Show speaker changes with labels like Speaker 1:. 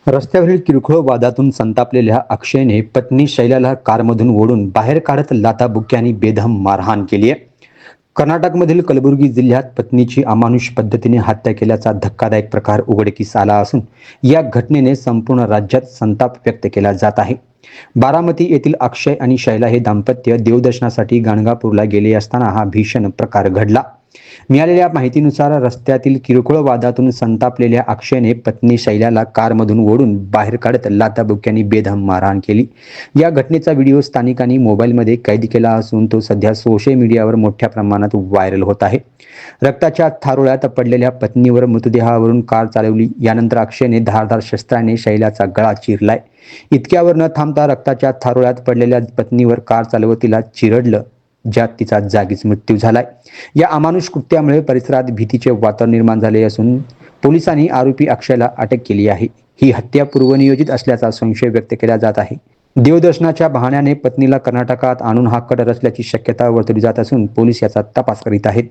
Speaker 1: रस्त्यावरील किरकोळ वादातून संतापलेल्या अक्षयने पत्नी शैलाला कारमधून ओढून बाहेर काढत लाथाबुक्क्यांनी बेदम मारहाण केली आहे. कर्नाटकमधील कलबुर्गी जिल्ह्यात पत्नीची अमानुष पद्धतीने हत्या केल्याचा धक्कादायक प्रकार उघडकीस आला असून या घटनेने संपूर्ण राज्यात संताप व्यक्त केला जात आहे. बारामती येथील अक्षय आणि शैला हे दाम्पत्य देवदर्शनासाठी गाणगापूरला गेले असताना हा भीषण प्रकार घडला. मिळालेल्या माहितीनुसार रस्त्यातील किरकोळ वादातून संतापलेल्या अक्षयने पत्नी शैलाला कारमधून ओढून बाहेर काढत लाथाबुक्क्यांनी बेदम मारहाण केली. या घटनेचा व्हिडिओ स्थानिकांनी मोबाईलमध्ये कैद केला असून तो सध्या सोशल मीडियावर मोठ्या प्रमाणात व्हायरल होत आहे. रक्ताच्या थारोळ्यात पडलेल्या पत्नीवर मृतदेहावरून कार चालवली. यानंतर अक्षयने धारदार शस्त्राने शैलाचा गळा चिरलाय. इतक्यावर न थांबता रक्ताच्या थारोळ्यात पडलेल्या पत्नीवर कार चालवत तिला चिरडलं, ज्यात तिचा जागीच मृत्यू झालाय. या अमानुष कृत्यामुळे परिसरात भीतीचे वातावरण निर्माण झाले असून पोलिसांनी आरोपी अक्षयला अटक केली आहे. ही हत्या पूर्वनियोजित असल्याचा संशय व्यक्त केला जात आहे. देवदर्शनाच्या बहाण्याने पत्नीला कर्नाटकात आणून हा कट रचल्याची शक्यता वर्तवली जात असून पोलीस याचा तपास करीत आहेत.